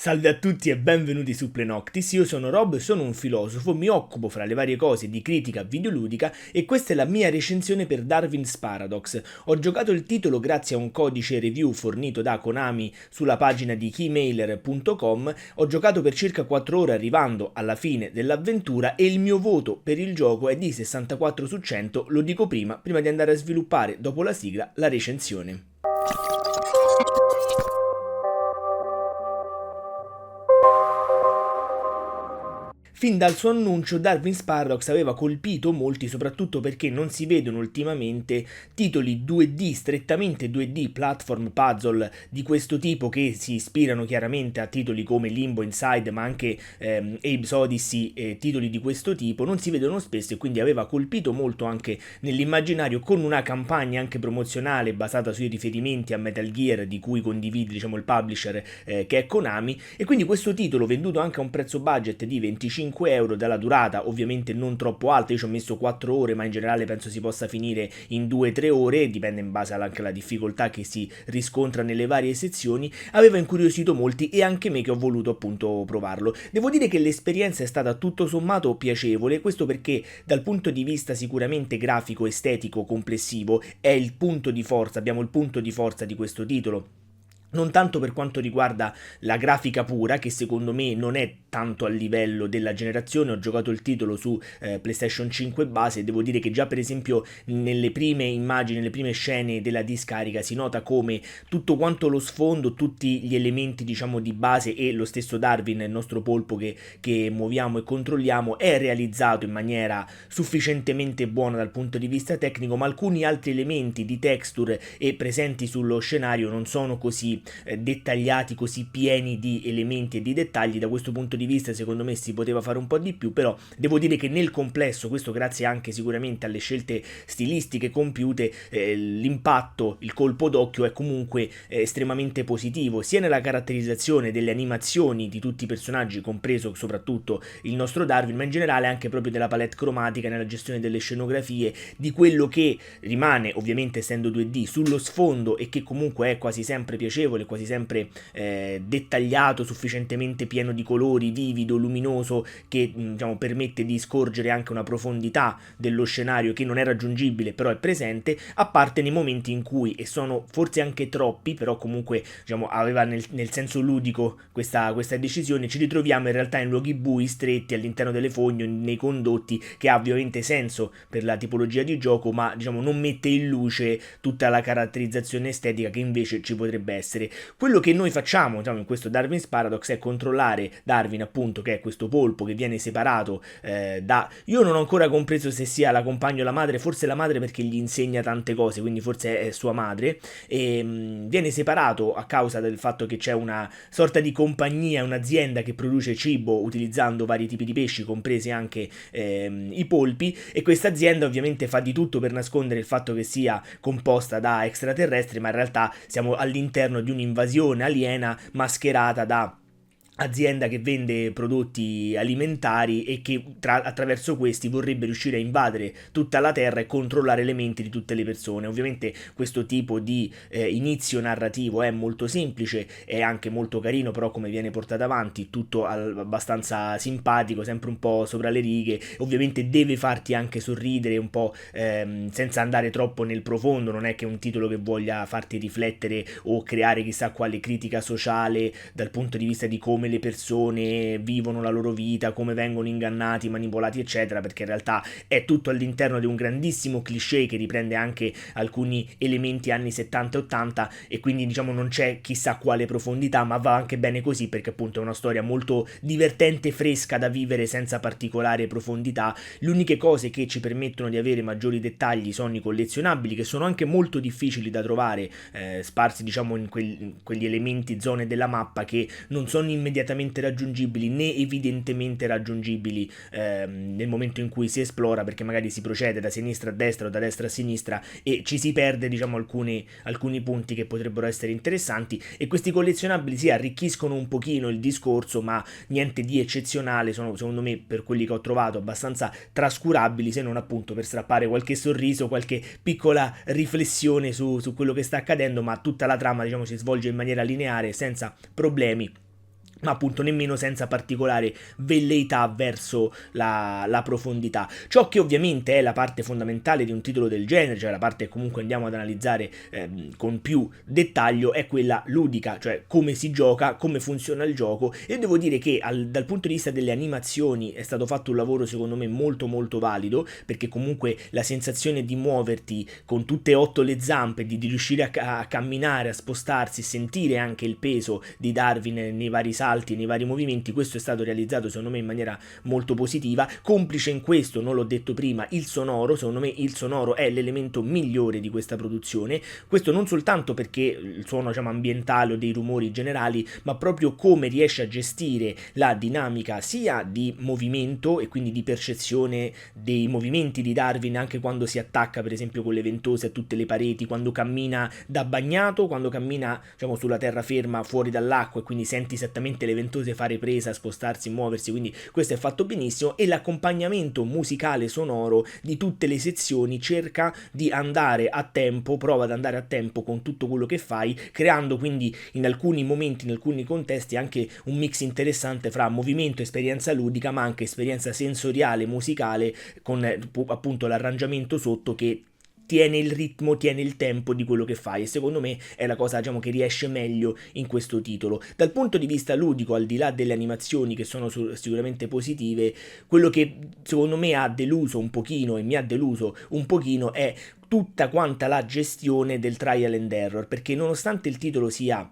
Salve a tutti e benvenuti su Plenoctis, io sono Rob e sono un filosofo, mi occupo fra le varie cose di critica videoludica e questa è la mia recensione per Darwin's Paradox. Ho giocato il titolo grazie a un codice review fornito da Konami sulla pagina di keymailer.com, ho giocato per circa 4 ore arrivando alla fine dell'avventura e il mio voto per il gioco è di 64 su 100, lo dico prima di andare a sviluppare dopo la sigla la recensione. Fin dal suo annuncio Darwin's Paradox aveva colpito molti soprattutto perché non si vedono ultimamente titoli 2D, strettamente 2D, platform puzzle di questo tipo che si ispirano chiaramente a titoli come Limbo Inside ma anche Abe's Odyssey, titoli di questo tipo, non si vedono spesso e quindi aveva colpito molto anche nell'immaginario con una campagna anche promozionale basata sui riferimenti a Metal Gear di cui condivide diciamo il publisher che è Konami e quindi questo titolo venduto anche a un prezzo budget di 25 euro dalla durata ovviamente non troppo alta, io ci ho messo 4 ore ma in generale penso si possa finire in 2-3 ore, dipende in base anche alla difficoltà che si riscontra nelle varie sezioni, aveva incuriosito molti e anche me che ho voluto appunto provarlo. Devo dire che l'esperienza è stata tutto sommato piacevole, questo perché dal punto di vista sicuramente grafico, estetico, complessivo è il punto di forza, abbiamo il punto di forza di questo titolo. Non tanto per quanto riguarda la grafica pura, che secondo me non è tanto a livello della generazione, ho giocato il titolo su PlayStation 5 base e devo dire che già per esempio nelle prime immagini, nelle prime scene della discarica si nota come tutto quanto lo sfondo, tutti gli elementi diciamo di base e lo stesso Darwin, il nostro polpo che muoviamo e controlliamo, è realizzato in maniera sufficientemente buona dal punto di vista tecnico, ma alcuni altri elementi di texture e presenti sullo scenario non sono così dettagliati, così pieni di elementi e di dettagli. Da questo punto di vista secondo me si poteva fare un po' di più, però devo dire che nel complesso, questo grazie anche sicuramente alle scelte stilistiche compiute, l'impatto, il colpo d'occhio è comunque estremamente positivo, sia nella caratterizzazione delle animazioni di tutti i personaggi, compreso soprattutto il nostro Darwin, ma in generale anche proprio della palette cromatica, nella gestione delle scenografie, di quello che rimane ovviamente essendo 2D sullo sfondo e che comunque è quasi sempre piacevole, quasi sempre dettagliato, sufficientemente pieno di colori, vivido, luminoso, che diciamo permette di scorgere anche una profondità dello scenario che non è raggiungibile però è presente, a parte nei momenti in cui, e sono forse anche troppi, però comunque diciamo aveva nel senso ludico questa decisione, ci ritroviamo in realtà in luoghi bui, stretti all'interno delle fogne, nei condotti, che ha ovviamente senso per la tipologia di gioco, ma diciamo non mette in luce tutta la caratterizzazione estetica che invece ci potrebbe essere. Quello che noi facciamo diciamo, in questo Darwin's Paradox è controllare Darwin appunto, che è questo polpo che viene separato da... Io non ho ancora compreso se sia la compagna o la madre, forse la madre perché gli insegna tante cose, quindi forse è sua madre, e viene separato a causa del fatto che c'è una sorta di compagnia, un'azienda che produce cibo utilizzando vari tipi di pesci, compresi anche i polpi, e questa azienda ovviamente fa di tutto per nascondere il fatto che sia composta da extraterrestri, ma in realtà siamo all'interno di un'invasione aliena mascherata da azienda che vende prodotti alimentari e che attraverso questi vorrebbe riuscire a invadere tutta la terra e controllare le menti di tutte le persone. Ovviamente questo tipo di inizio narrativo è molto semplice, è anche molto carino, però come viene portato avanti tutto abbastanza simpatico, sempre un po' sopra le righe, ovviamente deve farti anche sorridere un po' senza andare troppo nel profondo, non è che è un titolo che voglia farti riflettere o creare chissà quale critica sociale dal punto di vista di come le persone vivono la loro vita, come vengono ingannati, manipolati eccetera, perché in realtà è tutto all'interno di un grandissimo cliché che riprende anche alcuni elementi anni 70 e 80 e quindi diciamo non c'è chissà quale profondità, ma va anche bene così perché appunto è una storia molto divertente, fresca da vivere senza particolare profondità. Le uniche cose che ci permettono di avere maggiori dettagli sono i collezionabili, che sono anche molto difficili da trovare, sparsi diciamo in quegli elementi, zone della mappa che non sono immediatamente raggiungibili né evidentemente raggiungibili nel momento in cui si esplora, perché magari si procede da sinistra a destra o da destra a sinistra e ci si perde diciamo alcuni punti che potrebbero essere interessanti, e questi collezionabili si arricchiscono un pochino il discorso, ma niente di eccezionale, sono secondo me per quelli che ho trovato abbastanza trascurabili, se non appunto per strappare qualche sorriso, qualche piccola riflessione su quello che sta accadendo, ma tutta la trama diciamo si svolge in maniera lineare senza problemi. ma appunto nemmeno senza particolare velleità verso la profondità. Ciò che ovviamente è la parte fondamentale di un titolo del genere, cioè la parte che comunque andiamo ad analizzare con più dettaglio, è quella ludica, cioè come si gioca, come funziona il gioco, e devo dire che dal punto di vista delle animazioni è stato fatto un lavoro secondo me molto molto valido, perché comunque la sensazione di muoverti con tutte e 8 le zampe, di riuscire a camminare, a spostarsi, sentire anche il peso di Darwin nei vari salti, nei vari movimenti, questo è stato realizzato secondo me in maniera molto positiva. Complice in questo, non l'ho detto prima, il sonoro. Secondo me il sonoro è l'elemento migliore di questa produzione, questo non soltanto perché il suono, diciamo, ambientale o dei rumori generali, ma proprio come riesce a gestire la dinamica sia di movimento e quindi di percezione dei movimenti di Darwin, anche quando si attacca per esempio con le ventose a tutte le pareti, quando cammina da bagnato, quando cammina, diciamo, sulla terraferma fuori dall'acqua, e quindi senti esattamente le ventose fare presa, spostarsi, muoversi, quindi questo è fatto benissimo. E l'accompagnamento musicale sonoro di tutte le sezioni cerca di andare a tempo, prova ad andare a tempo con tutto quello che fai, creando quindi in alcuni momenti, in alcuni contesti, anche un mix interessante fra movimento, esperienza ludica, ma anche esperienza sensoriale, musicale, con appunto l'arrangiamento sotto che tiene il ritmo, tiene il tempo di quello che fai, e secondo me è la cosa, diciamo, che riesce meglio in questo titolo. Dal punto di vista ludico, al di là delle animazioni che sono sicuramente positive, quello che secondo me ha deluso un pochino, e mi ha deluso un pochino, è tutta quanta la gestione del trial and error, perché nonostante il titolo sia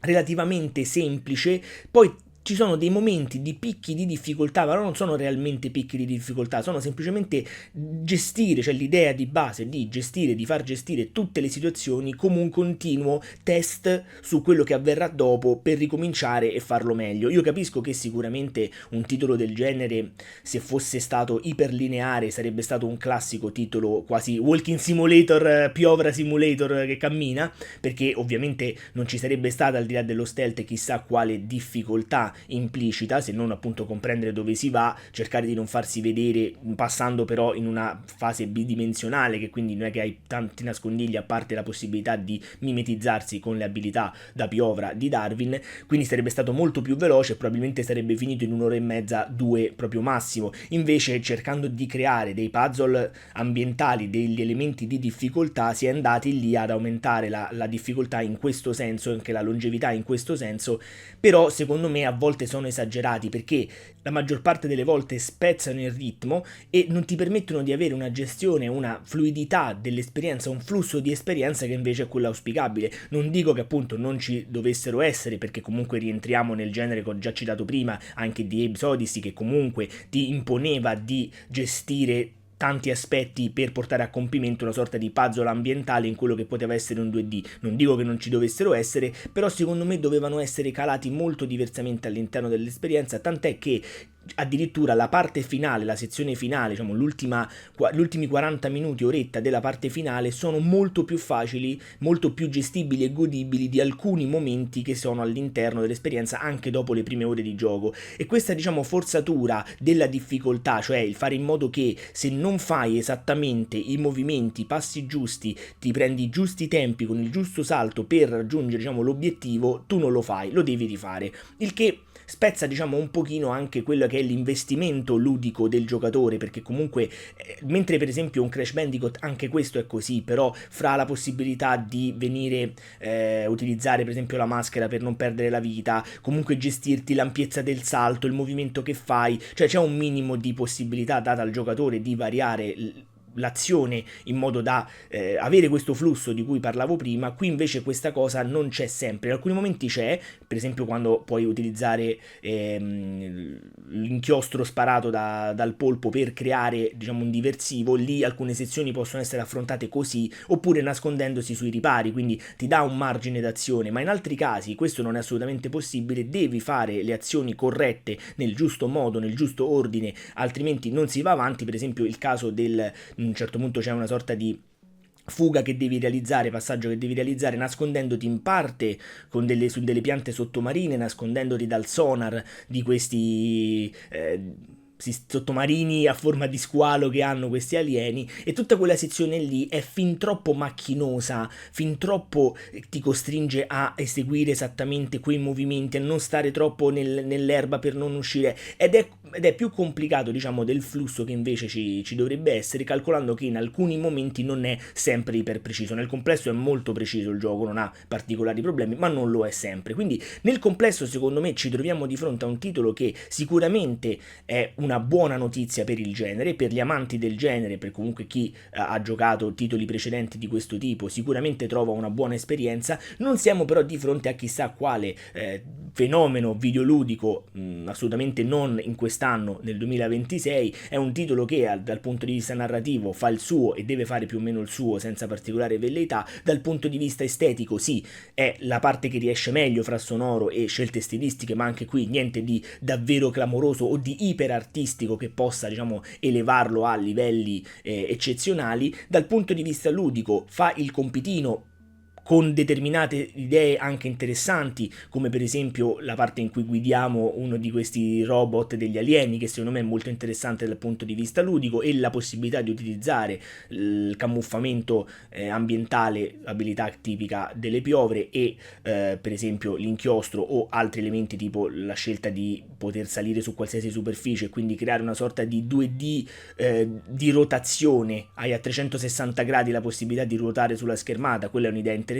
relativamente semplice, poi ci sono dei momenti di picchi di difficoltà, ma non sono realmente picchi di difficoltà, sono semplicemente gestire, cioè l'idea di base di gestire, di far gestire tutte le situazioni come un continuo test su quello che avverrà dopo per ricominciare e farlo meglio. Io capisco che sicuramente un titolo del genere, se fosse stato iperlineare, sarebbe stato un classico titolo quasi walking simulator, piovra simulator che cammina, perché ovviamente non ci sarebbe stata, al di là dello stealth, chissà quale difficoltà implicita, se non appunto comprendere dove si va, cercare di non farsi vedere, passando però in una fase bidimensionale, che quindi non è che hai tanti nascondigli a parte la possibilità di mimetizzarsi con le abilità da piovra di Darwin. Quindi sarebbe stato molto più veloce e probabilmente sarebbe finito in un'ora e mezza, due proprio massimo. Invece, cercando di creare dei puzzle ambientali, degli elementi di difficoltà, si è andati lì ad aumentare la difficoltà in questo senso, anche la longevità in questo senso. Però secondo me a volte sono esagerati, perché la maggior parte delle volte spezzano il ritmo e non ti permettono di avere una gestione, una fluidità dell'esperienza, un flusso di esperienza che invece è quello auspicabile. Non dico che appunto non ci dovessero essere, perché comunque rientriamo nel genere che ho già citato prima, anche di Abe's Odyssey, che comunque ti imponeva di gestire tanti aspetti per portare a compimento una sorta di puzzle ambientale in quello che poteva essere un 2D. Non dico che non ci dovessero essere, però secondo me dovevano essere calati molto diversamente all'interno dell'esperienza, tant'è che addirittura la parte finale, la sezione finale, diciamo gli ultimi 40 minuti, oretta della parte finale, sono molto più facili, molto più gestibili e godibili di alcuni momenti che sono all'interno dell'esperienza anche dopo le prime ore di gioco. E questa, diciamo, forzatura della difficoltà, cioè il fare in modo che se non fai esattamente i movimenti, i passi giusti, ti prendi i giusti tempi con il giusto salto per raggiungere, diciamo, l'obiettivo, tu non lo fai, lo devi rifare, il che spezza, diciamo, un pochino anche quello che è l'investimento ludico del giocatore, perché comunque mentre per esempio un Crash Bandicoot, anche questo è così, però fra la possibilità di venire utilizzare per esempio la maschera per non perdere la vita, comunque gestirti l'ampiezza del salto, il movimento che fai, cioè c'è un minimo di possibilità data al giocatore di variare l'azione in modo da avere questo flusso di cui parlavo prima. Qui invece questa cosa non c'è sempre, in alcuni momenti c'è, per esempio quando puoi utilizzare l'inchiostro sparato dal polpo per creare, diciamo, un diversivo, lì alcune sezioni possono essere affrontate così, oppure nascondendosi sui ripari, quindi ti dà un margine d'azione, ma in altri casi questo non è assolutamente possibile, devi fare le azioni corrette nel giusto modo, nel giusto ordine, altrimenti non si va avanti. Per esempio il caso a un certo punto c'è una sorta di fuga che devi realizzare, passaggio che devi realizzare nascondendoti in parte su delle piante sottomarine, nascondendoti dal sonar di questi sottomarini a forma di squalo che hanno questi alieni, e tutta quella sezione lì è fin troppo macchinosa, fin troppo ti costringe a eseguire esattamente quei movimenti, a non stare troppo nell'erba per non uscire, ed è più complicato, diciamo, del flusso che invece ci dovrebbe essere, calcolando che in alcuni momenti non è sempre iper preciso. Nel complesso è molto preciso il gioco, non ha particolari problemi, ma non lo è sempre. Quindi nel complesso secondo me ci troviamo di fronte a un titolo che sicuramente è una buona notizia per il genere, per gli amanti del genere, per comunque chi ha giocato titoli precedenti di questo tipo, sicuramente trova una buona esperienza. Non siamo però di fronte a chissà quale fenomeno videoludico, assolutamente non in quest'anno, nel 2026. È un titolo che dal punto di vista narrativo fa il suo e deve fare più o meno il suo senza particolare velleità. Dal punto di vista estetico sì, è la parte che riesce meglio fra sonoro e scelte stilistiche, ma anche qui niente di davvero clamoroso o di iperartistico che possa, diciamo, elevarlo a livelli eccezionali. Dal punto di vista ludico fa il compitino con determinate idee anche interessanti, come per esempio la parte in cui guidiamo uno di questi robot degli alieni, che secondo me è molto interessante dal punto di vista ludico, e la possibilità di utilizzare il camuffamento ambientale, abilità tipica delle piovre, e per esempio l'inchiostro o altri elementi tipo la scelta di poter salire su qualsiasi superficie e quindi creare una sorta di 2D di rotazione. Hai a 360 gradi la possibilità di ruotare sulla schermata, quella è un'idea interessante,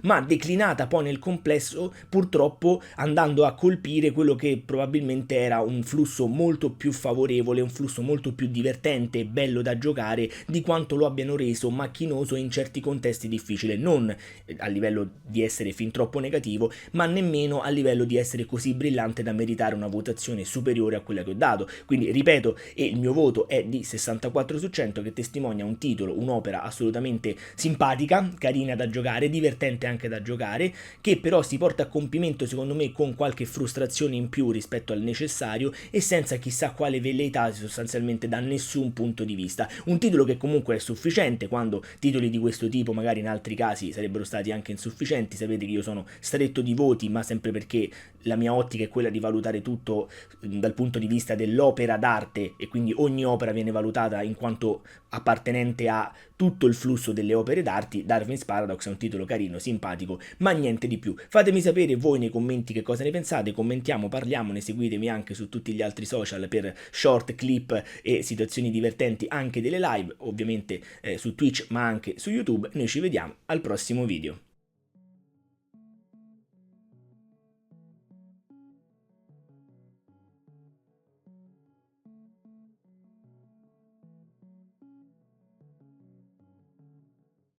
ma declinata poi nel complesso, purtroppo andando a colpire quello che probabilmente era un flusso molto più favorevole, un flusso molto più divertente e bello da giocare di quanto lo abbiano reso macchinoso e in certi contesti difficile, non a livello di essere fin troppo negativo, ma nemmeno a livello di essere così brillante da meritare una votazione superiore a quella che ho dato. Quindi ripeto, e il mio voto è di 64 su 100, che testimonia un titolo, un'opera assolutamente simpatica, carina da giocare, divertente anche da giocare, che però si porta a compimento secondo me con qualche frustrazione in più rispetto al necessario e senza chissà quale velleità sostanzialmente da nessun punto di vista. Un titolo che comunque è sufficiente, quando titoli di questo tipo magari in altri casi sarebbero stati anche insufficienti. Sapete che io sono stretto di voti, ma sempre perché la mia ottica è quella di valutare tutto dal punto di vista dell'opera d'arte, e quindi ogni opera viene valutata in quanto appartenente a tutto il flusso delle opere d'arte. Darwin's Paradox è un titolo carino, simpatico, ma niente di più. Fatemi sapere voi nei commenti che cosa ne pensate, commentiamo, parliamone, seguitemi anche su tutti gli altri social per short, clip e situazioni divertenti anche delle live, ovviamente su Twitch ma anche su YouTube. Noi ci vediamo al prossimo video.